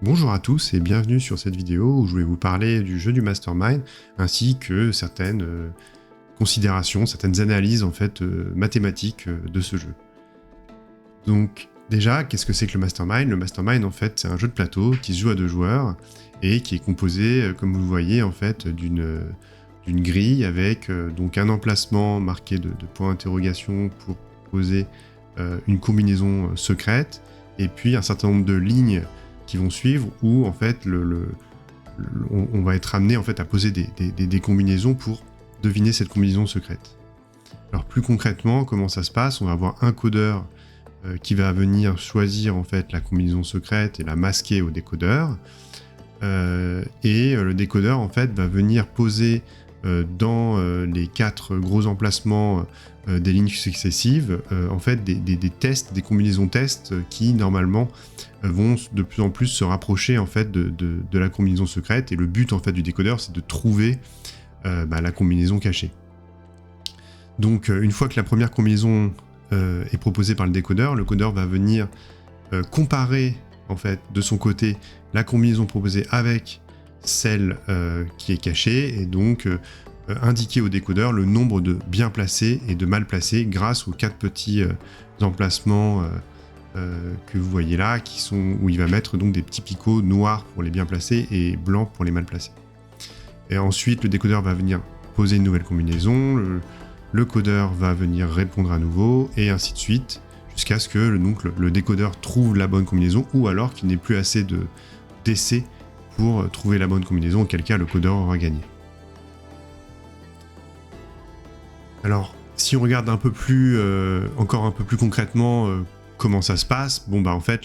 Bonjour à tous et bienvenue sur cette vidéo où je vais vous parler du jeu du Mastermind ainsi que certaines considérations, certaines analyses en fait mathématiques de ce jeu. Donc déjà, qu'est-ce que c'est que le Mastermind ? Le Mastermind en fait c'est un jeu de plateau qui se joue à 2 joueurs et qui est composé, comme vous le voyez en fait, d'une grille avec donc un emplacement marqué de points d'interrogation pour poser une combinaison secrète et puis un certain nombre de lignes qui vont suivre où en fait on va être amené en fait à poser des combinaisons pour deviner cette combinaison secrète. Alors plus concrètement, comment ça se passe ? On va avoir un codeur qui va venir choisir en fait la combinaison secrète et la masquer au décodeur, et le décodeur en fait va venir poser dans les 4 gros emplacements des lignes successives en fait des tests, des combinaisons tests qui normalement vont de plus en plus se rapprocher en fait de la combinaison secrète, et le but en fait du décodeur c'est de trouver la combinaison cachée. Donc une fois que la première combinaison est proposée par le codeur va venir comparer en fait de son côté la combinaison proposée avec celle qui est cachée, et donc indiquer au décodeur le nombre de bien placés et de mal placés grâce aux 4 petits emplacements que vous voyez là, où il va mettre donc des petits picots noirs pour les bien placés et blancs pour les mal placés. Et ensuite le décodeur va venir poser une nouvelle combinaison, le codeur va venir répondre à nouveau, et ainsi de suite, jusqu'à ce que le décodeur trouve la bonne combinaison, ou alors qu'il n'ait plus assez d'essais pour trouver la bonne combinaison, auquel cas le codeur aura gagné. Alors, si on regarde encore un peu plus concrètement comment ça se passe, en fait,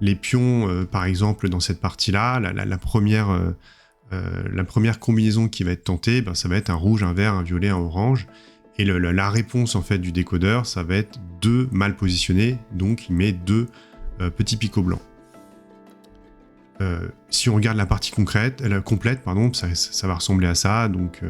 les pions, par exemple, dans cette partie-là, la première combinaison qui va être tentée, ça va être un rouge, un vert, un violet, un orange, et la réponse en fait du décodeur, ça va être 2 mal positionnés, donc il met 2 petits picots blancs. Si on regarde la partie complète, ça va ressembler à ça. Donc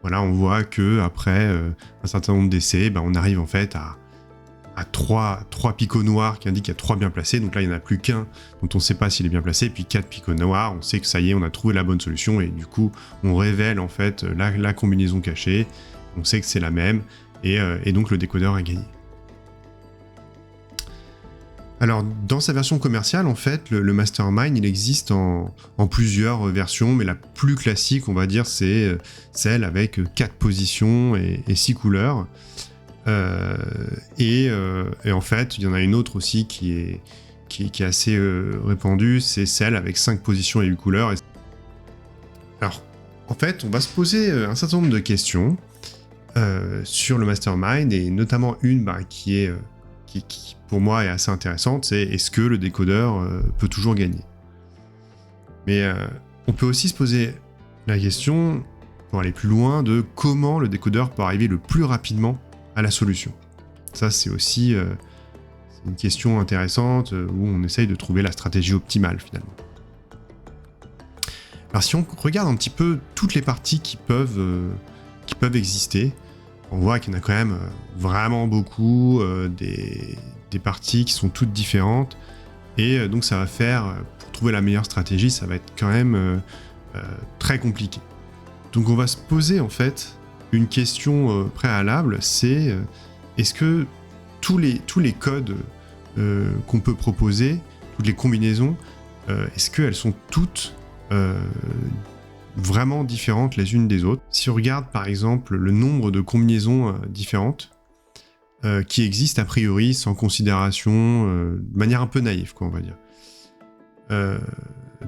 voilà, on voit que après un certain nombre d'essais, on arrive en fait à 3 picots noirs qui indiquent qu'il y a 3 bien placés. Donc là, il n'y en a plus qu'un dont on ne sait pas s'il est bien placé, et puis 4 picots noirs, on sait que ça y est, on a trouvé la bonne solution, et du coup, on révèle en fait la combinaison cachée, on sait que c'est la même, et donc le décodeur a gagné. Alors, dans sa version commerciale, en fait, le Mastermind, il existe en plusieurs versions, mais la plus classique, on va dire, c'est celle avec 4 positions et 6 couleurs. Et en fait, il y en a une autre aussi qui est assez répandue, c'est celle avec 5 positions et 8 couleurs. Alors, en fait, on va se poser un certain nombre de questions sur le Mastermind, et notamment une qui pour moi est assez intéressante, c'est est-ce que le décodeur peut toujours gagner ? Mais on peut aussi se poser la question, pour aller plus loin, de comment le décodeur peut arriver le plus rapidement à la solution. Ça, c'est aussi une question intéressante où on essaye de trouver la stratégie optimale finalement. Alors si on regarde un petit peu toutes les parties qui peuvent exister, on voit qu'il y en a quand même vraiment beaucoup, des parties qui sont toutes différentes, et donc ça va faire, pour trouver la meilleure stratégie, ça va être quand même très compliqué. Donc on va se poser en fait une question préalable, c'est est-ce que tous les codes qu'on peut proposer, toutes les combinaisons, est-ce qu'elles sont toutes vraiment différentes les unes des autres ? Si on regarde par exemple le nombre de combinaisons différentes qui existent a priori sans considération, de manière un peu naïve, on va dire.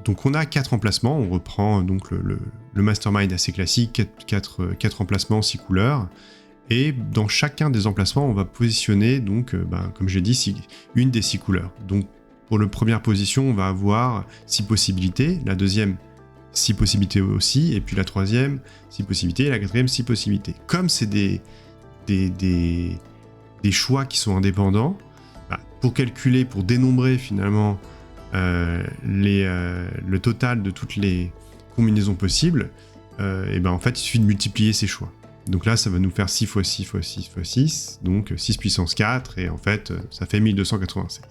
Donc on a 4 emplacements, on reprend donc le Mastermind assez classique, 4 emplacements, 6 couleurs, et dans chacun des emplacements on va positionner donc, comme j'ai dit, une des 6 couleurs. Donc pour la première position on va avoir 6 possibilités, la deuxième 6 possibilités aussi, et puis la troisième 6 possibilités, et la quatrième 6 possibilités. Comme c'est des choix qui sont indépendants, pour calculer, pour dénombrer finalement le total de toutes les combinaisons possibles, en fait il suffit de multiplier ces choix. Donc là ça va nous faire 6 x 6 x 6 x 6, donc 6 puissance 4, et en fait ça fait 1296.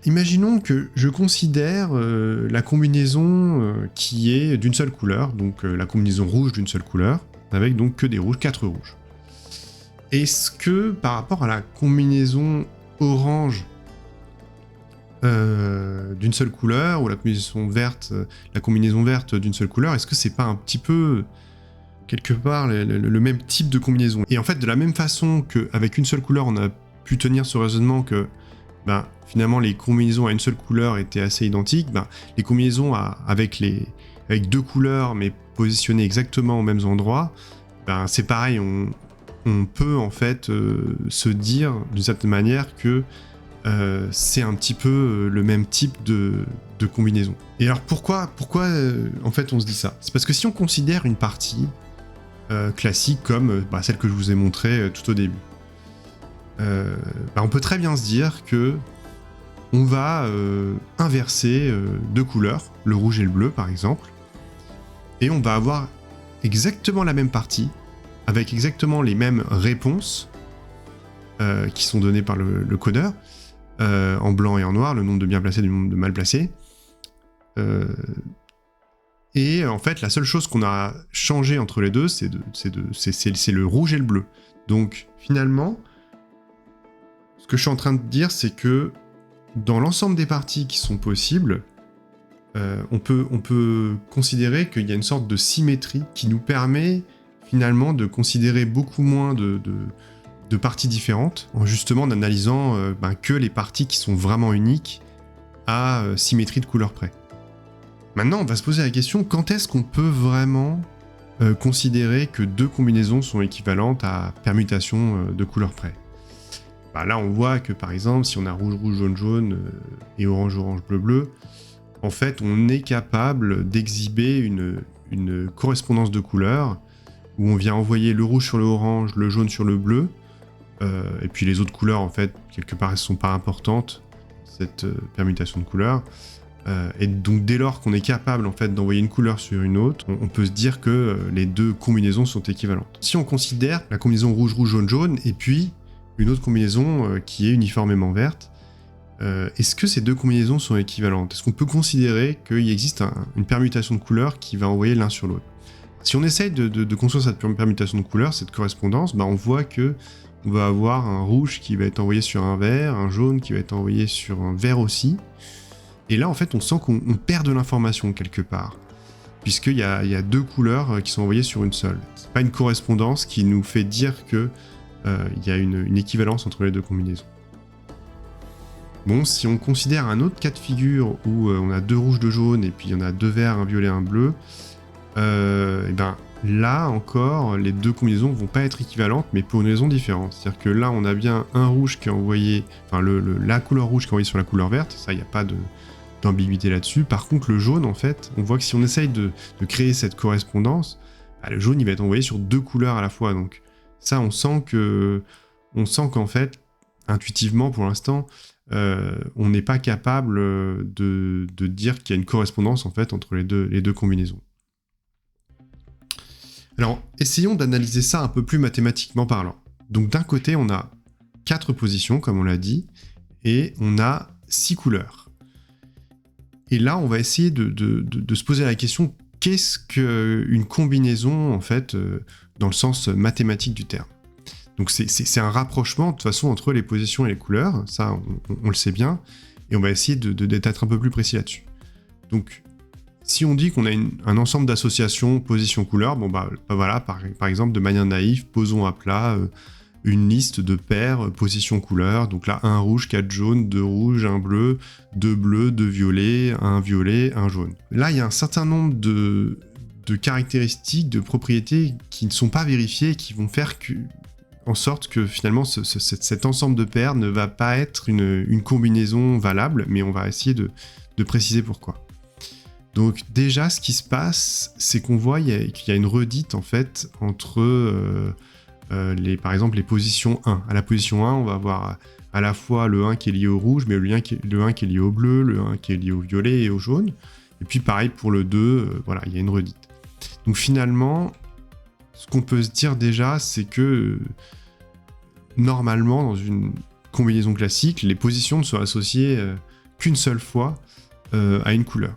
imaginons que je considère la combinaison qui est d'une seule couleur, donc la combinaison rouge d'une seule couleur, avec donc que des rouges, 4 rouges. Est-ce que par rapport à la combinaison orange d'une seule couleur, ou la combinaison verte d'une seule couleur, est-ce que c'est pas un petit peu quelque part le même type de combinaison? Et en fait, de la même façon qu'avec une seule couleur, on a pu tenir ce raisonnement que finalement les combinaisons à une seule couleur étaient assez identiques, les combinaisons avec deux couleurs mais positionnées exactement aux mêmes endroits, c'est pareil, on peut en fait se dire d'une certaine manière que c'est un petit peu le même type de combinaison. Et alors pourquoi en fait on se dit ça? C'est parce que si on considère une partie classique comme celle que je vous ai montrée tout au début, on peut très bien se dire que on va inverser deux couleurs, le rouge et le bleu par exemple, et on va avoir exactement la même partie, avec exactement les mêmes réponses qui sont données par le codeur, en blanc et en noir, le nombre de bien placés du nombre de mal placés. Et en fait, la seule chose qu'on a changé entre les deux, c'est le rouge et le bleu. Donc finalement, ce que je suis en train de dire, c'est que dans l'ensemble des parties qui sont possibles, on peut considérer qu'il y a une sorte de symétrie qui nous permet finalement de considérer beaucoup moins de parties différentes, en justement n'analysant que les parties qui sont vraiment uniques à symétrie de couleur près. Maintenant, on va se poser la question, quand est-ce qu'on peut vraiment considérer que deux combinaisons sont équivalentes à permutation de couleur près? Là, on voit que par exemple, si on a rouge, rouge, jaune, jaune et orange, orange, bleu, bleu, en fait, on est capable d'exhiber une correspondance de couleurs où on vient envoyer le rouge sur le orange, le jaune sur le bleu, et puis les autres couleurs, en fait, quelque part, elles ne sont pas importantes, cette permutation de couleurs. Et donc, dès lors qu'on est capable, en fait, d'envoyer une couleur sur une autre, on peut se dire que les deux combinaisons sont équivalentes. Si on considère la combinaison rouge, rouge, jaune, jaune, et puis une autre combinaison qui est uniformément verte, est-ce que ces deux combinaisons sont équivalentes? Est-ce qu'on peut considérer qu'il existe une permutation de couleurs qui va envoyer l'un sur l'autre? Si on essaye de construire cette permutation de couleurs, cette correspondance, on voit que on va avoir un rouge qui va être envoyé sur un vert, un jaune qui va être envoyé sur un vert aussi. Et là, en fait, on sent qu'on perd de l'information quelque part, puisqu'il y a deux couleurs qui sont envoyées sur une seule. C'est pas une correspondance qui nous fait dire que il y a une équivalence entre les deux combinaisons. Bon, si on considère un autre cas de figure où on a deux rouges, deux jaunes, et puis il y en a deux verts, un violet, un bleu, là encore, les deux combinaisons vont pas être équivalentes, mais pour une raison différente. C'est-à-dire que là, on a bien un rouge qui est envoyé, enfin la couleur rouge qui est envoyée sur la couleur verte, ça, il n'y a pas d'ambiguïté là-dessus. Par contre, le jaune, en fait, on voit que si on essaye de créer cette correspondance, le jaune, il va être envoyé sur deux couleurs à la fois. Donc ça, on sent qu'en fait, intuitivement, pour l'instant, on n'est pas capable de dire qu'il y a une correspondance, en fait, entre les deux combinaisons. Alors, essayons d'analyser ça un peu plus mathématiquement parlant. Donc d'un côté, on a 4 positions, comme on l'a dit, et on a 6 couleurs. Et là, on va essayer de se poser la question, qu'est-ce qu'une combinaison, en fait, dans le sens mathématique du terme? Donc c'est un rapprochement, de toute façon, entre les positions et les couleurs, ça, on le sait bien, et on va essayer d'être un peu plus précis là-dessus. Donc, si on dit qu'on a un ensemble d'associations position-couleur, voilà, par exemple, de manière naïve, posons à plat une liste de paires position-couleur. Donc là, un rouge, 4 jaunes, 2 rouges, 1 bleu, 2 bleus, 2 violets, 1 violet, 1 jaune. Là, il y a un certain nombre de caractéristiques, de propriétés qui ne sont pas vérifiées et qui vont faire en sorte que finalement cet ensemble de paires ne va pas être une combinaison valable, mais on va essayer de préciser pourquoi. Donc déjà, ce qui se passe, c'est qu'on voit qu'il y a une redite en fait entre par exemple les positions 1. À la position 1, on va avoir à la fois le 1 qui est lié au rouge, mais le 1 qui est lié au bleu, le 1 qui est lié au violet et au jaune. Et puis pareil pour le 2, voilà, il y a une redite. Donc finalement, ce qu'on peut se dire déjà, c'est que normalement, dans une combinaison classique, les positions ne sont associées qu'une seule fois à une couleur.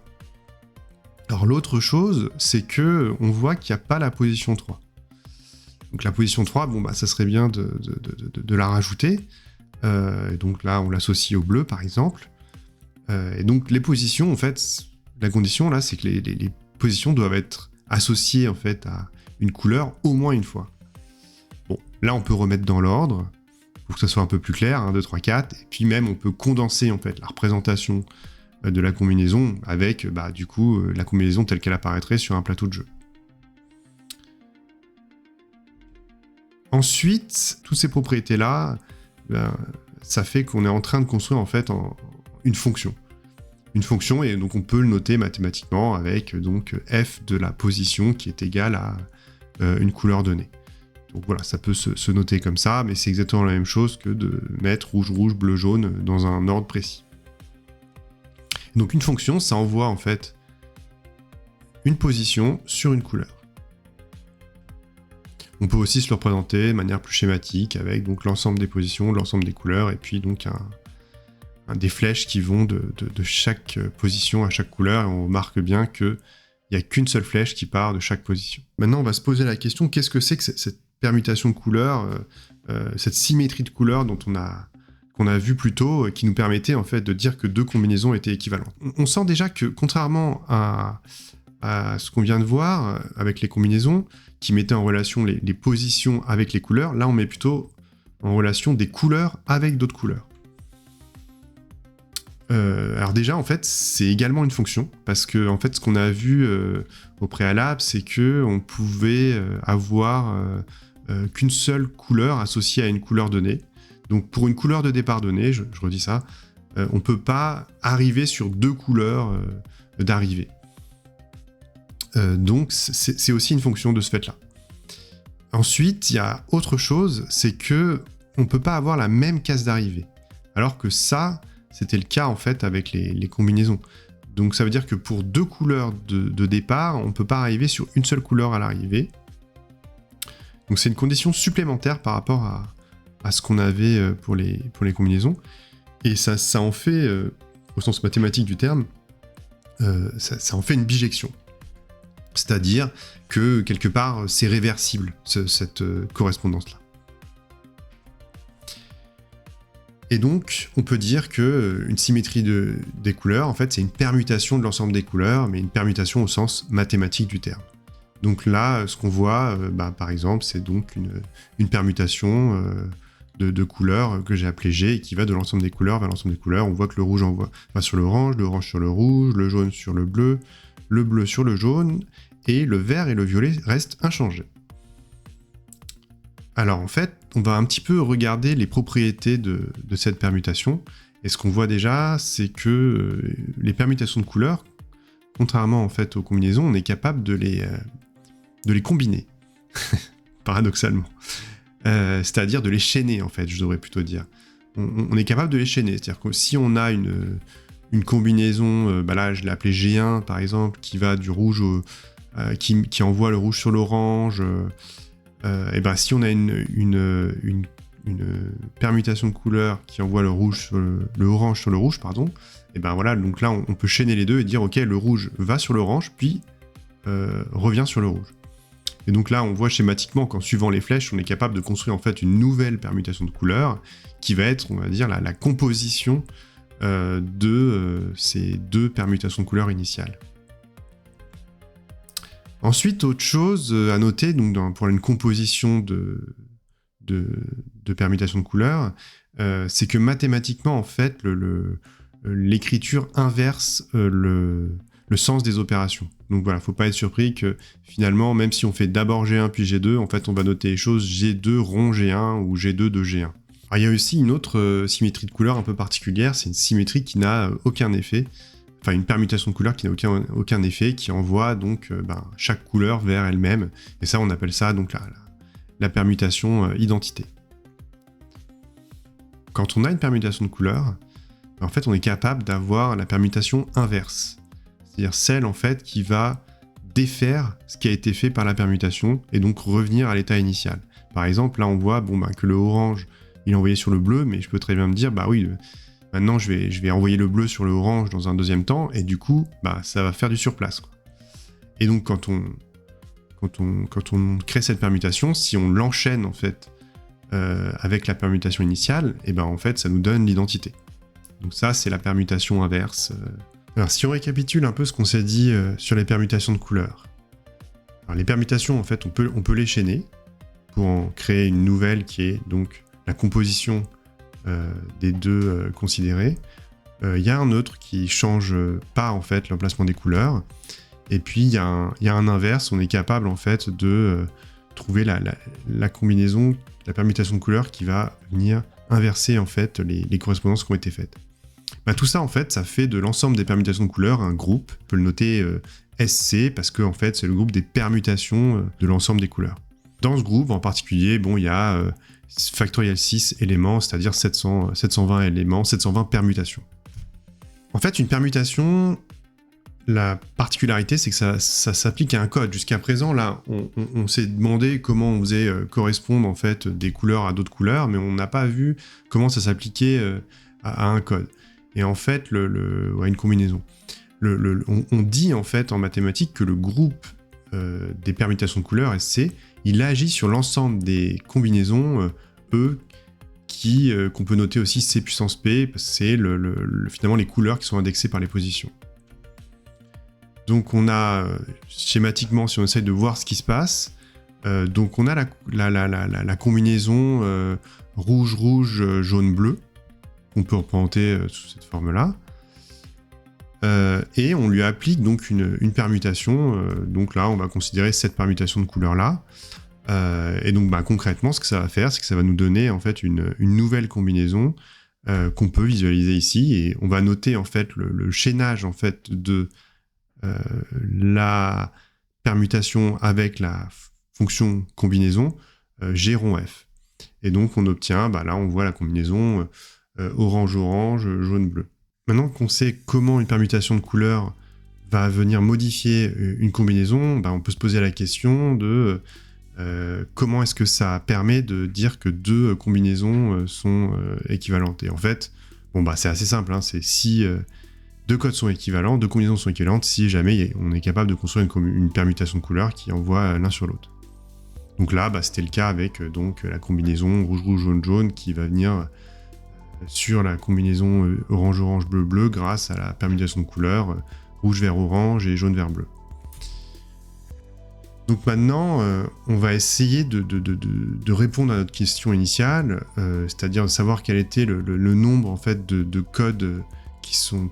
Alors l'autre chose, c'est que on voit qu'il n'y a pas la position 3. Donc la position 3, ça serait bien de la rajouter. Donc là, on l'associe au bleu, par exemple. Et donc les positions, en fait, la condition là, c'est que les positions doivent être associées en fait à une couleur au moins une fois. Bon, là on peut remettre dans l'ordre pour que ça soit un peu plus clair, 1, 2, 3, 4, et puis même on peut condenser en fait la représentation de la combinaison avec du coup la combinaison telle qu'elle apparaîtrait sur un plateau de jeu. Ensuite, toutes ces propriétés-là, ça fait qu'on est en train de construire en fait une fonction. Une fonction, et donc on peut le noter mathématiquement avec donc f de la position qui est égale à une couleur donnée. Donc voilà, ça peut se noter comme ça, mais c'est exactement la même chose que de mettre rouge, rouge, bleu, jaune dans un ordre précis. Donc une fonction, ça envoie en fait une position sur une couleur. On peut aussi se le représenter de manière plus schématique avec donc l'ensemble des positions, l'ensemble des couleurs, et puis donc des flèches qui vont de chaque position à chaque couleur, et on remarque bien qu'il n'y a qu'une seule flèche qui part de chaque position. Maintenant, on va se poser la question, qu'est-ce que c'est que cette permutation de couleurs, cette symétrie de couleurs qu'on a vu plus tôt, qui nous permettait en fait de dire que deux combinaisons étaient équivalentes. On sent déjà que, contrairement à ce qu'on vient de voir avec les combinaisons, qui mettaient en relation les positions avec les couleurs, là on met plutôt en relation des couleurs avec d'autres couleurs. Alors déjà, en fait, c'est également une fonction, parce que en fait, ce qu'on a vu au préalable, c'est que on pouvait avoir qu'une seule couleur associée à une couleur donnée. Donc pour une couleur de départ donnée, je redis ça, on ne peut pas arriver sur deux couleurs d'arrivée. Donc c'est aussi une fonction de ce fait-là. Ensuite, il y a autre chose, c'est que on ne peut pas avoir la même case d'arrivée. Alors que ça, c'était le cas en fait avec les combinaisons. Donc ça veut dire que pour deux couleurs de départ, on ne peut pas arriver sur une seule couleur à l'arrivée. Donc c'est une condition supplémentaire par rapport à ce qu'on avait pour les combinaisons. Et ça en fait, au sens mathématique du terme, ça en fait une bijection. C'est-à-dire que, quelque part, c'est réversible, cette correspondance-là. Et donc, on peut dire qu'une symétrie des couleurs, en fait, c'est une permutation de l'ensemble des couleurs, mais une permutation au sens mathématique du terme. Donc là, ce qu'on voit, par exemple, c'est donc une permutation de couleurs que j'ai appelée G, et qui va de l'ensemble des couleurs vers l'ensemble des couleurs. On voit que le rouge va sur l'orange sur le rouge, le jaune sur le bleu sur le jaune, et le vert et le violet restent inchangés. Alors en fait, on va un petit peu regarder les propriétés de cette permutation, et ce qu'on voit déjà, c'est que les permutations de couleurs, contrairement en fait aux combinaisons, on est capable de les combiner, paradoxalement. C'est-à-dire de les chaîner, en fait, je devrais plutôt dire. On est capable de les chaîner, c'est-à-dire que si on a une combinaison, là je l'ai appelée G1 par exemple, qui va du rouge qui envoie le rouge sur l'orange, et si on a une permutation de couleurs qui envoie le orange sur le rouge, pardon, et voilà, donc là on peut chaîner les deux et dire ok, le rouge va sur l'orange puis revient sur le rouge. Et donc là on voit schématiquement qu'en suivant les flèches on est capable de construire en fait une nouvelle permutation de couleurs qui va être, on va dire, la composition de ces deux permutations de couleurs initiales. Ensuite, autre chose à noter, donc pour une composition de permutations de couleurs, c'est que mathématiquement, en fait, l'écriture inverse le sens des opérations. Donc voilà, faut pas être surpris que finalement, même si on fait d'abord G1 puis G2, en fait, on va noter les choses G2 rond G1 ou G2 de G1. Alors, il y a aussi une autre symétrie de couleurs un peu particulière, c'est une symétrie qui n'a aucun effet. Enfin, une permutation de couleurs qui n'a aucun effet, qui envoie donc chaque couleur vers elle-même. Et ça, on appelle ça donc la permutation identité. Quand on a une permutation de couleurs, en fait, on est capable d'avoir la permutation inverse. C'est-à-dire celle, en fait, qui va défaire ce qui a été fait par la permutation et donc revenir à l'état initial. Par exemple, là, on voit que le orange, il est envoyé sur le bleu, mais je peux très bien me dire, oui, Maintenant, je vais envoyer le bleu sur le orange dans un deuxième temps, et du coup, ça va faire du surplace, quoi. Et donc, quand on crée cette permutation, si on l'enchaîne, en fait, avec la permutation initiale, et en fait, ça nous donne l'identité. Donc ça, c'est la permutation inverse. Alors, si on récapitule un peu ce qu'on s'est dit sur les permutations de couleurs. Alors, les permutations, en fait, on peut les chaîner pour en créer une nouvelle qui est donc la composition des deux considérés. Il y a un neutre qui change pas, en fait, l'emplacement des couleurs. Et puis, il y a un inverse, on est capable, en fait, de trouver la combinaison, la permutation de couleurs qui va venir inverser, en fait, les correspondances qui ont été faites. Tout ça, en fait, ça fait de l'ensemble des permutations de couleurs un groupe. On peut le noter SC, parce que, en fait, c'est le groupe des permutations de l'ensemble des couleurs. Dans ce groupe, en particulier, il y a factoriel 6 éléments, c'est-à-dire 720 éléments, 720 permutations. En fait, une permutation, la particularité, c'est que ça s'applique à un code. Jusqu'à présent, là, on s'est demandé comment on faisait correspondre, en fait, des couleurs à d'autres couleurs, mais on n'a pas vu comment ça s'appliquait à un code. Et en fait, une combinaison. On dit, en fait, en mathématiques, que le groupe des permutations de couleurs, SC, il agit sur l'ensemble des combinaisons E, qu'on peut noter aussi C puissance P, parce que c'est finalement les couleurs qui sont indexées par les positions. Donc on a, schématiquement, si on essaye de voir ce qui se passe, donc on a la combinaison rouge-rouge, jaune-bleu, qu'on peut représenter sous cette forme-là. Et on lui applique donc une permutation, donc là on va considérer cette permutation de couleurs-là. Et donc concrètement, ce que ça va faire, c'est que ça va nous donner en fait une nouvelle combinaison qu'on peut visualiser ici, et on va noter en fait le chaînage en fait de la permutation avec la fonction combinaison G rond F. Et donc on obtient, là on voit la combinaison orange-orange, jaune-bleu. Maintenant qu'on sait comment une permutation de couleurs va venir modifier une combinaison, on peut se poser la question de comment est-ce que ça permet de dire que deux combinaisons sont équivalentes. Et en fait, c'est assez simple, c'est si deux codes sont équivalents, deux combinaisons sont équivalentes, si jamais on est capable de construire une permutation de couleurs qui envoie l'un sur l'autre. Donc là, c'était le cas avec donc la combinaison rouge-rouge, jaune-jaune qui va venir sur la combinaison orange-orange, bleu-bleu grâce à la permutation de couleurs rouge vers orange et jaune vers bleu. Donc maintenant, on va essayer de répondre à notre question initiale, c'est-à-dire de savoir quel était le nombre en fait de codes qui sont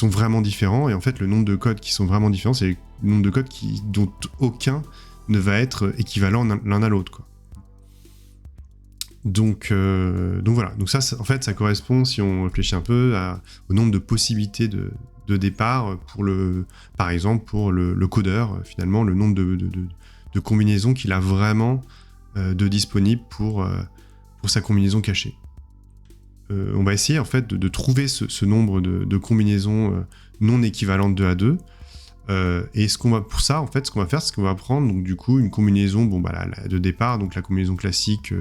vraiment différents. Et en fait, le nombre de codes qui sont vraiment différents, c'est le nombre de codes dont aucun ne va être équivalent l'un à l'autre, quoi. Donc voilà. Donc ça, en fait, ça correspond, si on réfléchit un peu, au nombre de possibilités de départ par exemple pour le codeur, finalement, le nombre de combinaisons qu'il a vraiment de disponibles pour sa combinaison cachée. On va essayer en fait de trouver ce nombre de combinaisons non équivalentes 2 à 2. Et pour ça, en fait, ce qu'on va faire, c'est qu'on va prendre donc du coup une combinaison de départ, donc la combinaison classique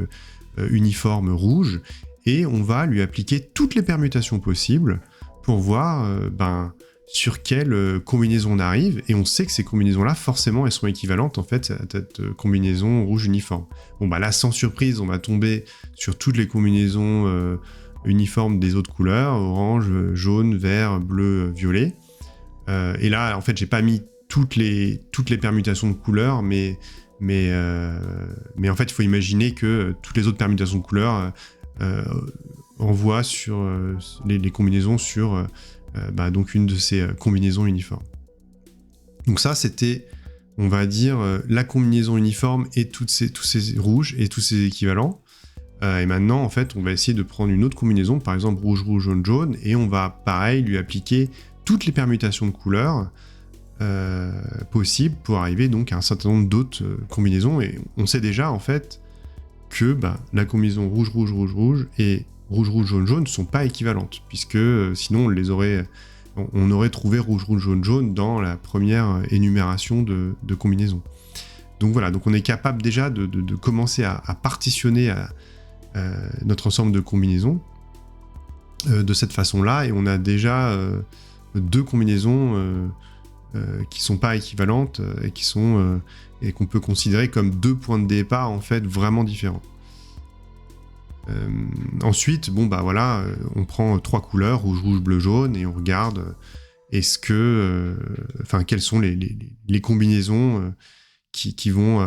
uniforme rouge, et on va lui appliquer toutes les permutations possibles pour voir sur quelle combinaison on arrive, et on sait que ces combinaisons-là, forcément, elles sont équivalentes en fait à cette combinaison rouge uniforme. Là, sans surprise, on va tomber sur toutes les combinaisons uniformes des autres couleurs, orange, jaune, vert, bleu, violet. Et là, en fait, j'ai pas mis toutes les permutations de couleurs, mais en fait, il faut imaginer que toutes les autres permutations de couleurs envoient sur les combinaisons sur donc une de ces combinaisons uniformes. Donc ça, c'était, on va dire, la combinaison uniforme et tous ces rouges et tous ces équivalents. Et maintenant, en fait, on va essayer de prendre une autre combinaison, par exemple rouge-rouge, jaune-jaune, et on va, pareil, lui appliquer toutes les permutations de couleurs possibles pour arriver donc à un certain nombre d'autres combinaisons. Et on sait déjà, en fait, que la combinaison rouge-rouge-rouge-rouge et rouge-rouge, jaune-jaune ne sont pas équivalentes, puisque sinon on aurait trouvé rouge-rouge, jaune-jaune dans la première énumération de combinaisons. Donc voilà, donc on est capable déjà de commencer à partitionner notre ensemble de combinaisons. de cette façon-là, et on a déjà 2 combinaisons qui sont pas équivalentes et qu'on peut considérer comme 2 points de départ en fait vraiment différents. Ensuite, on prend 3 couleurs, rouge, rouge, bleu, jaune, et on regarde quelles sont les combinaisons qui vont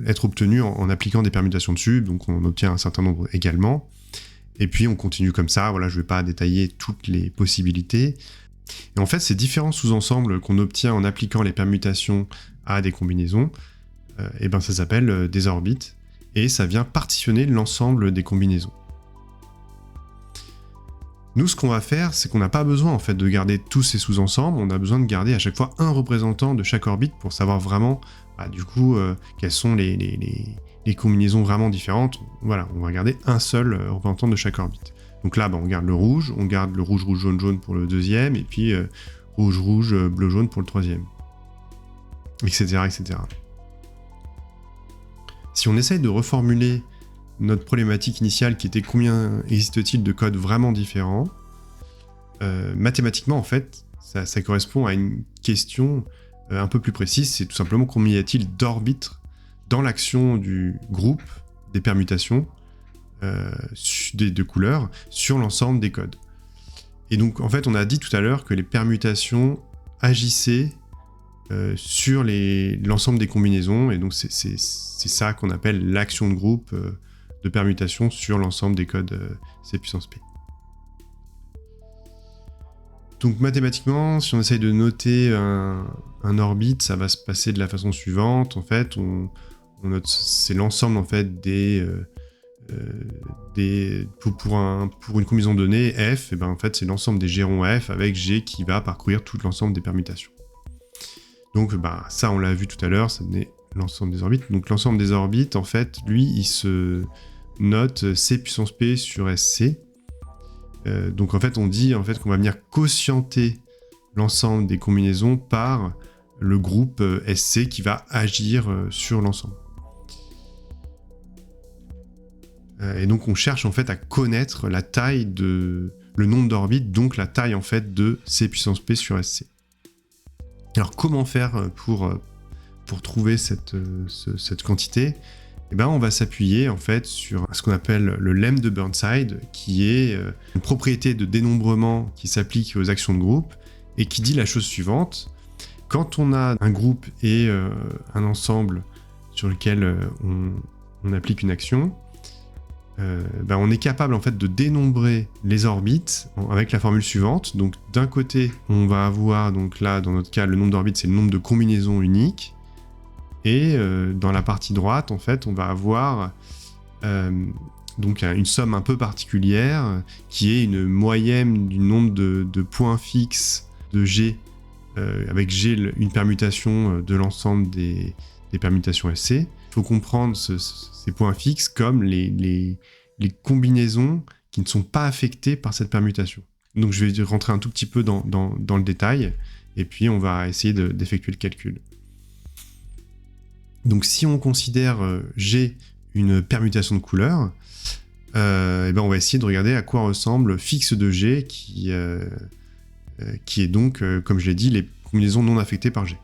être obtenues en appliquant des permutations dessus. Donc on obtient un certain nombre également. Et puis on continue comme ça. Voilà, je ne vais pas détailler toutes les possibilités. Et en fait, ces différents sous-ensembles qu'on obtient en appliquant les permutations à des combinaisons, ça s'appelle des orbites. Et ça vient partitionner l'ensemble des combinaisons. Nous, ce qu'on va faire, c'est qu'on n'a pas besoin en fait de garder tous ces sous-ensembles, on a besoin de garder à chaque fois un représentant de chaque orbite pour savoir vraiment, quelles sont les combinaisons vraiment différentes. Voilà, on va garder un seul représentant de chaque orbite. Donc là, on garde le rouge, rouge, jaune, jaune pour le deuxième, et puis rouge, rouge, bleu, jaune pour le troisième, etc., etc. Si on essaye de reformuler notre problématique initiale qui était combien existe-t-il de codes vraiment différents, mathématiquement en fait, ça correspond à une question un peu plus précise, c'est tout simplement combien y a-t-il d'orbites dans l'action du groupe des permutations des 2 couleurs sur l'ensemble des codes. Et donc en fait on a dit tout à l'heure que les permutations agissaient sur l'ensemble des combinaisons, et donc c'est ça qu'on appelle l'action de groupe de permutation sur l'ensemble des codes C puissance P. Donc mathématiquement, si on essaye de noter un orbite, ça va se passer de la façon suivante. En fait, on note c'est l'ensemble en fait pour une combinaison donnée F, et en fait c'est l'ensemble des gérons F avec G qui va parcourir tout l'ensemble des permutations. Donc ça on l'a vu tout à l'heure, ça donnait l'ensemble des orbites. Donc l'ensemble des orbites, en fait, lui, il se note C puissance P sur SC. Donc en fait, on dit en fait qu'on va venir quotienter l'ensemble des combinaisons par le groupe SC qui va agir sur l'ensemble. Et donc on cherche en fait à connaître la taille le nombre d'orbites, donc la taille en fait de C puissance P sur SC. Alors comment faire pour trouver cette quantité ? On va s'appuyer en fait sur ce qu'on appelle le lemme de Burnside, qui est une propriété de dénombrement qui s'applique aux actions de groupe et qui dit la chose suivante. Quand on a un groupe et un ensemble sur lequel on applique une action, on est capable en fait de dénombrer les orbites avec la formule suivante. Donc d'un côté, on va avoir, donc là dans notre cas, le nombre d'orbites c'est le nombre de combinaisons uniques, et dans la partie droite en fait on va avoir donc une somme un peu particulière qui est une moyenne du nombre de points fixes de G, avec G une permutation de l'ensemble des permutations SC. Il faut comprendre ces points fixes comme les combinaisons qui ne sont pas affectées par cette permutation. Donc je vais rentrer un tout petit peu dans le détail, et puis on va essayer d'effectuer le calcul. Donc si on considère G une permutation de couleurs, on va essayer de regarder à quoi ressemble fixe de G qui est donc, comme je l'ai dit, les combinaisons non affectées par G.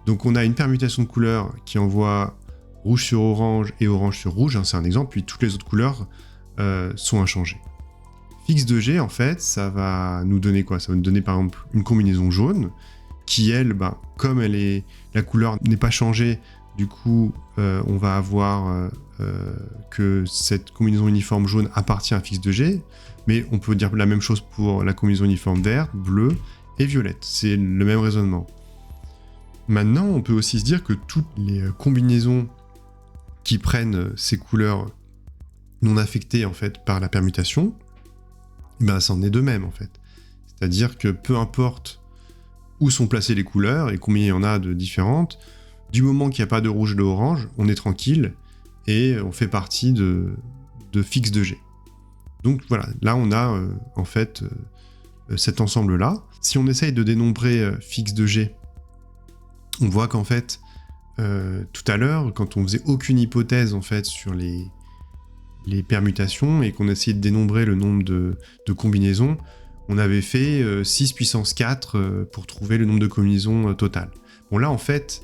Donc on a une permutation de couleurs qui envoie rouge sur orange et orange sur rouge, c'est un exemple, puis toutes les autres couleurs sont inchangées. Fixe de G, en fait, ça va nous donner quoi ? Ça va nous donner par exemple une combinaison jaune, qui elle, comme la couleur n'est pas changée, du coup on va avoir que cette combinaison uniforme jaune appartient à fixe de G, mais on peut dire la même chose pour la combinaison uniforme verte, bleue et violette, c'est le même raisonnement. Maintenant, on peut aussi se dire que toutes les combinaisons qui prennent ces couleurs non affectées en fait par la permutation, ça en est de même en fait. C'est-à-dire que peu importe où sont placées les couleurs et combien il y en a de différentes, du moment qu'il n'y a pas de rouge et de orange, on est tranquille et on fait partie de fixe de G. Donc voilà, là on a en fait cet ensemble-là. Si on essaye de dénombrer fixe de G, on voit qu'en fait, tout à l'heure, quand on faisait aucune hypothèse en fait sur les les permutations et qu'on essayait de dénombrer le nombre de combinaisons, on avait fait 6 puissance 4 pour trouver le nombre de combinaisons total. Bon là en fait,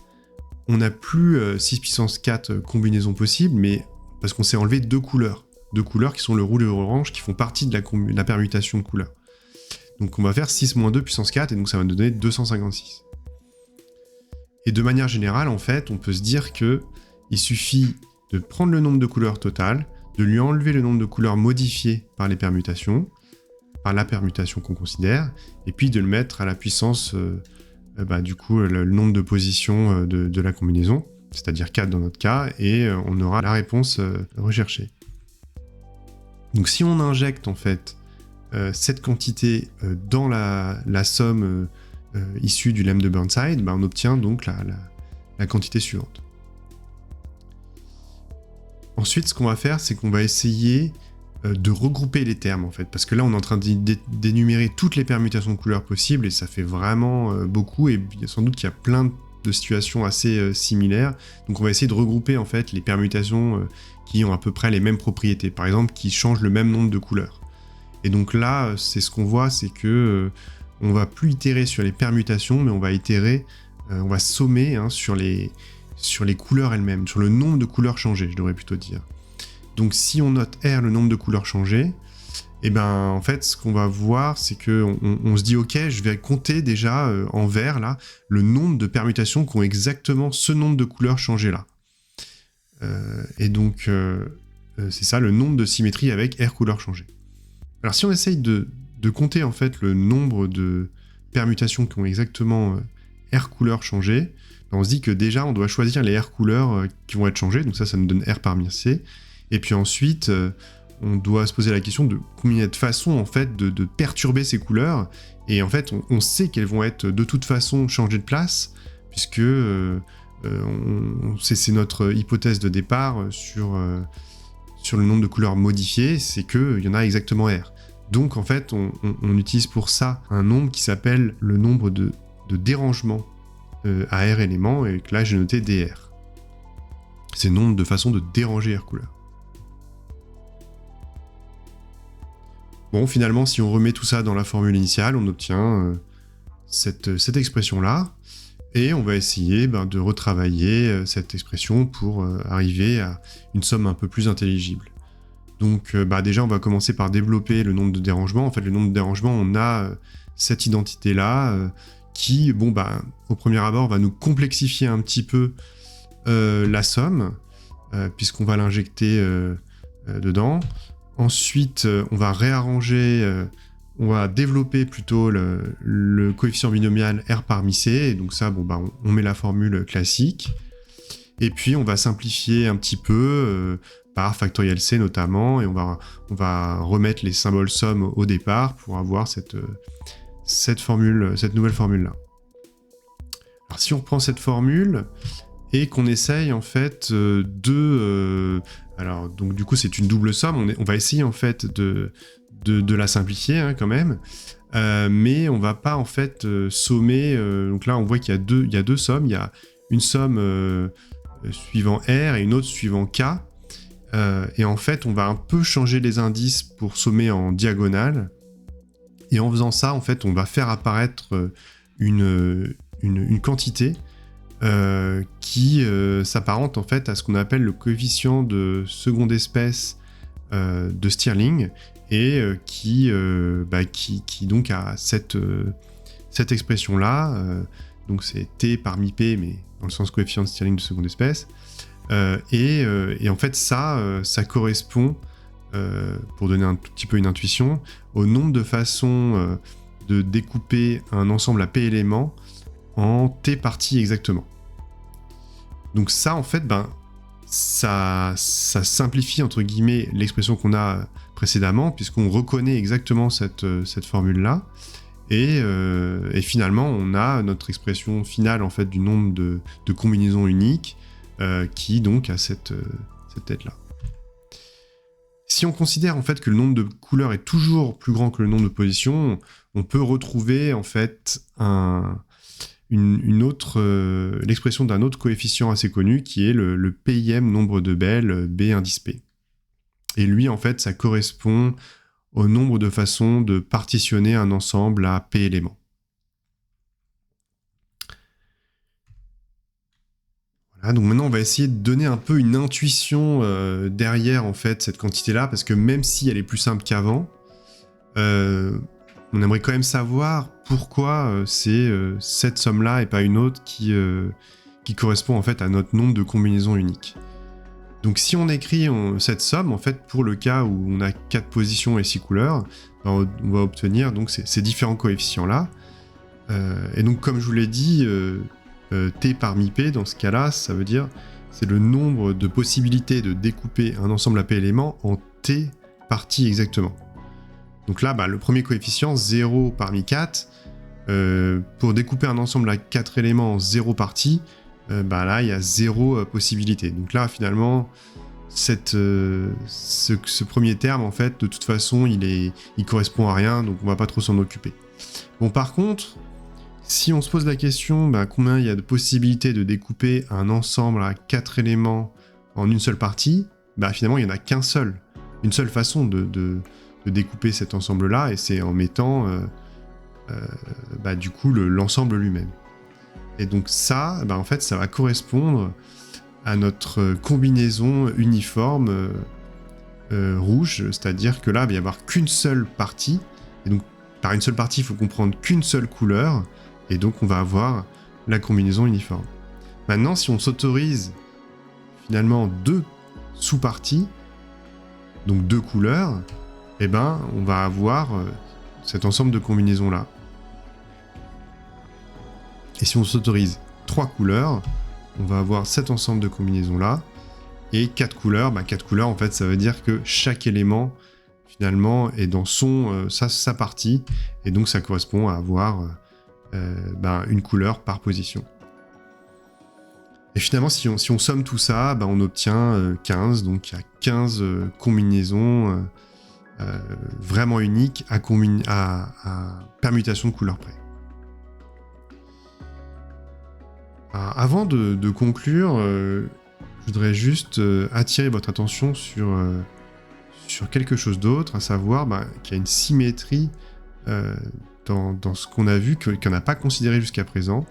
on n'a plus 6 puissance 4 combinaisons possibles, mais parce qu'on s'est enlevé deux couleurs qui sont le rouge et l'orange, qui font partie de la permutation de couleurs. Donc on va faire 6 moins 2 puissance 4, et donc ça va nous donner 256. Et de manière générale, en fait, on peut se dire que il suffit de prendre le nombre de couleurs total, de lui enlever le nombre de couleurs modifiées par les permutations, par la permutation qu'on considère, et puis de le mettre à la puissance, du coup, le nombre de positions de la combinaison, c'est-à-dire 4 dans notre cas, et on aura la réponse recherchée. Donc si on injecte en fait cette quantité dans la somme issue du lemme de Burnside, on obtient donc la quantité suivante. Ensuite, ce qu'on va faire, c'est qu'on va essayer de regrouper les termes, en fait, parce que là, on est en train d'énumérer toutes les permutations de couleurs possibles, et ça fait vraiment beaucoup, et sans doute qu'il y a plein de situations assez similaires. Donc on va essayer de regrouper, en fait, les permutations qui ont à peu près les mêmes propriétés, par exemple, qui changent le même nombre de couleurs. Et donc là, c'est ce qu'on voit, c'est que on va plus itérer sur les permutations, mais on va itérer, on va sommer sur les couleurs elles-mêmes, sur le nombre de couleurs changées, je devrais plutôt dire. Donc si on note R, le nombre de couleurs changées, et en fait, ce qu'on va voir, c'est qu'on se dit, ok, je vais compter déjà en vert, là, le nombre de permutations qui ont exactement ce nombre de couleurs changées là. Et donc, c'est ça, le nombre de symétries avec R couleurs changées. Alors si on essaye de compter en fait le nombre de permutations qui ont exactement R couleurs changées, on se dit que déjà on doit choisir les R couleurs qui vont être changées, donc ça nous donne R parmi C, et puis ensuite on doit se poser la question de combien il y a de façons en fait de perturber ces couleurs, et en fait on sait qu'elles vont être de toute façon changées de place, puisque c'est notre hypothèse de départ sur le nombre de couleurs modifiées, c'est qu'il y en a exactement R. Donc en fait, on utilise pour ça un nombre qui s'appelle le nombre de dérangements à R éléments, et que là j'ai noté DR. C'est le nombre de façons de déranger R couleur. Bon, finalement, si on remet tout ça dans la formule initiale, on obtient cette expression-là, et on va essayer de retravailler cette expression pour arriver à une somme un peu plus intelligible. Donc déjà, on va commencer par développer le nombre de dérangements. En fait, le nombre de dérangements, on a cette identité-là qui, au premier abord, va nous complexifier un petit peu la somme, puisqu'on va l'injecter dedans. Ensuite, on va réarranger, on va développer plutôt le coefficient binomial R parmi C, et donc ça, on met la formule classique. Et puis, on va simplifier un petit peu par factoriel C notamment, et on va remettre les symboles somme au départ pour avoir cette nouvelle formule-là. Alors si on reprend cette formule et qu'on essaye en fait alors donc du coup c'est une double somme, on va essayer en fait de la simplifier quand même, mais on va pas en fait sommer. Donc là on voit qu'il y a deux sommes, il y a une somme suivant R et une autre suivant K. Et en fait, on va un peu changer les indices pour sommer en diagonale. Et en faisant ça, en fait, on va faire apparaître une quantité qui s'apparente en fait à ce qu'on appelle le coefficient de seconde espèce de Stirling, et qui donc a cette expression-là. Donc c'est T parmi P, mais dans le sens coefficient de Stirling de seconde espèce. Et en fait, ça correspond, pour donner un tout petit peu une intuition, au nombre de façons de découper un ensemble à P éléments en T parties exactement. Donc ça, en fait, ça simplifie, entre guillemets, l'expression qu'on a précédemment, puisqu'on reconnaît exactement cette formule-là. Et finalement, on a notre expression finale, en fait, du nombre de combinaisons uniques, qui donc a cette tête-là. Si on considère en fait que le nombre de couleurs est toujours plus grand que le nombre de positions, on peut retrouver en fait l'expression d'un autre coefficient assez connu qui est le PIM nombre de Bell B indice P. Et lui, en fait, ça correspond au nombre de façons de partitionner un ensemble à P éléments. Voilà, donc maintenant, on va essayer de donner un peu une intuition derrière, en fait, cette quantité-là, parce que même si elle est plus simple qu'avant, on aimerait quand même savoir pourquoi c'est cette somme-là et pas une autre qui correspond en fait à notre nombre de combinaisons uniques. Donc si on écrit cette somme, en fait, pour le cas où on a 4 positions et 6 couleurs, on va obtenir donc ces différents coefficients-là. Et donc comme je vous l'ai dit, T parmi P, dans ce cas-là, ça veut dire c'est le nombre de possibilités de découper un ensemble à P éléments en T parties exactement. Donc là, le premier coefficient, 0 parmi 4, pour découper un ensemble à 4 éléments en 0 parties, là, il y a 0 possibilité. Donc là, finalement, ce premier terme, en fait, de toute façon, il correspond à rien, donc on va pas trop s'en occuper. Bon, par contre, si on se pose la question, combien il y a de possibilités de découper un ensemble à 4 éléments en une seule partie, finalement, il n'y en a qu'un seul. Une seule façon de découper cet ensemble-là, et c'est en mettant du coup l'ensemble lui-même. Et donc ça, en fait, ça va correspondre à notre combinaison uniforme rouge, c'est-à-dire que là, il va y avoir qu'une seule partie, et donc par une seule partie, il faut comprendre qu'une seule couleur, et donc on va avoir la combinaison uniforme. Maintenant, si on s'autorise finalement 2 sous-parties, donc 2 couleurs, on va avoir cet ensemble de combinaisons-là. Et si on s'autorise 3 couleurs, on va avoir cet ensemble de combinaisons-là. Et 4 couleurs, 4 couleurs, en fait, ça veut dire que chaque élément, finalement, est dans sa partie. Et donc, ça correspond à avoir une couleur par position. Et finalement, si on somme tout ça, on obtient 15. Donc, il y a 15 combinaisons vraiment uniques à permutation de couleurs près. Alors, avant de conclure, je voudrais juste attirer votre attention sur quelque chose d'autre, à savoir qu'il y a une symétrie dans ce qu'on a vu, qu'on n'a pas considéré jusqu'à présent,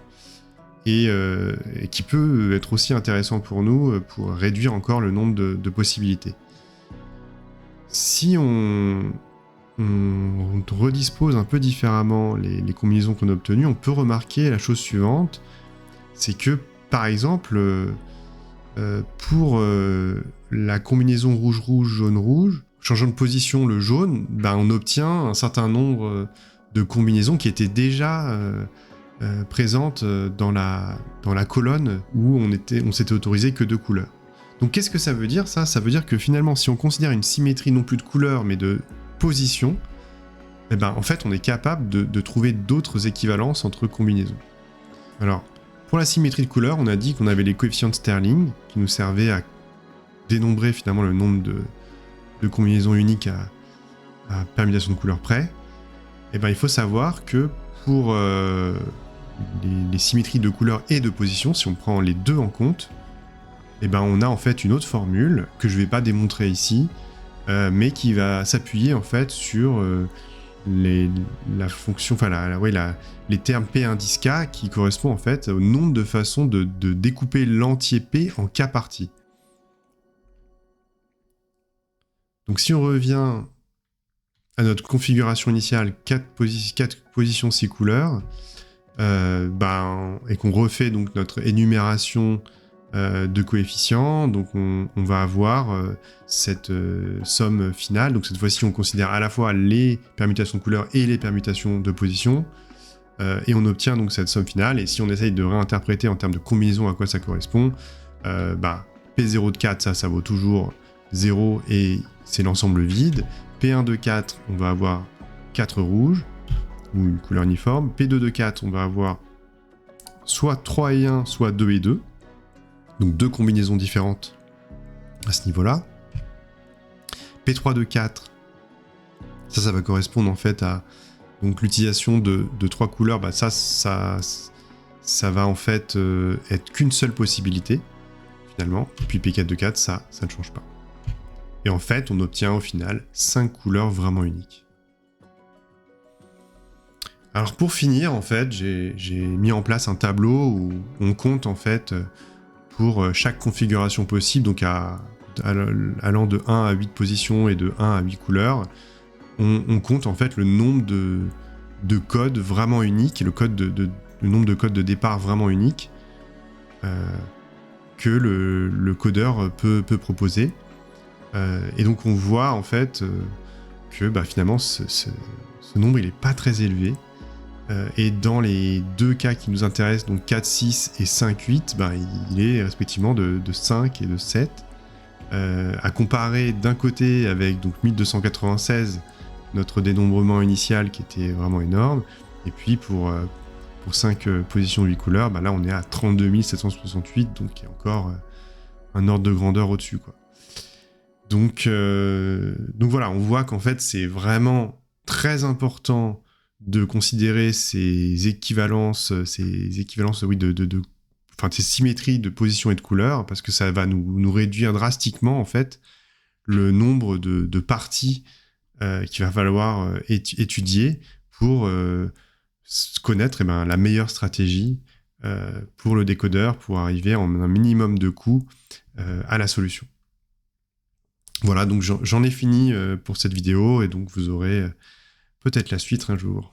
et qui peut être aussi intéressant pour nous pour réduire encore le nombre de possibilités. Si on redispose un peu différemment les combinaisons qu'on a obtenues, on peut remarquer la chose suivante, c'est que, par exemple, pour la combinaison rouge-rouge, jaune-rouge, changeant de position le jaune, on obtient un certain nombre de combinaisons qui étaient déjà présentes dans la colonne où on s'était autorisé que 2 couleurs. Donc qu'est-ce que ça veut dire, ça ? Ça veut dire que finalement, si on considère une symétrie non plus de couleurs, mais de position, en fait, on est capable de trouver d'autres équivalences entre combinaisons. Alors, pour la symétrie de couleurs, on a dit qu'on avait les coefficients de Stirling, qui nous servaient à dénombrer finalement le nombre de combinaisons uniques à permutation de couleurs près. Il faut savoir que pour les symétries de couleurs et de position, si on prend les deux en compte, on a en fait une autre formule que je ne vais pas démontrer ici, mais qui va s'appuyer en fait sur la fonction, les termes P indice K qui correspondent en fait au nombre de façons de découper l'entier P en K parties. Donc si on revient à notre configuration initiale, 4 positions 6 couleurs, et qu'on refait donc notre énumération de coefficients, donc on va avoir cette somme finale. Donc cette fois-ci, on considère à la fois les permutations de couleurs et les permutations de position, et on obtient donc cette somme finale. Et si on essaye de réinterpréter en termes de combinaison à quoi ça correspond, P0 de 4, ça vaut toujours 0 et c'est l'ensemble vide. P1 de 4, on va avoir 4 rouges, ou une couleur uniforme. P2 de 4, on va avoir soit 3 et 1, soit 2 et 2. Donc 2 combinaisons différentes à ce niveau-là. P3 de 4, ça va correspondre en fait à donc l'utilisation de 3 couleurs. Ça va en fait être qu'une seule possibilité, finalement. Et puis P4 de 4, ça ne change pas. Et en fait, on obtient au final 5 couleurs vraiment uniques. Alors pour finir, en fait, j'ai mis en place un tableau où on compte en fait pour chaque configuration possible, donc allant de 1 à 8 positions et de 1 à 8 couleurs, on compte en fait le nombre de codes vraiment uniques, le nombre de codes de départ vraiment uniques que le codeur peut proposer. Et donc on voit en fait que finalement ce nombre il est pas très élevé. Et dans les deux cas qui nous intéressent, donc 4, 6 et 5, 8, il est respectivement de 5 et de 7. À comparer d'un côté avec donc 1296, notre dénombrement initial qui était vraiment énorme, et puis pour 5 positions de 8 couleurs, là on est à 32 768, donc il y a encore un ordre de grandeur au-dessus, quoi. Donc voilà, on voit qu'en fait c'est vraiment très important de considérer ces équivalences, ces symétries de position et de couleur, parce que ça va nous réduire drastiquement en fait le nombre de parties qu'il va falloir étudier pour connaître la meilleure stratégie pour le décodeur, pour arriver en un minimum de coûts à la solution. Voilà, donc j'en ai fini pour cette vidéo, et donc vous aurez peut-être la suite un jour.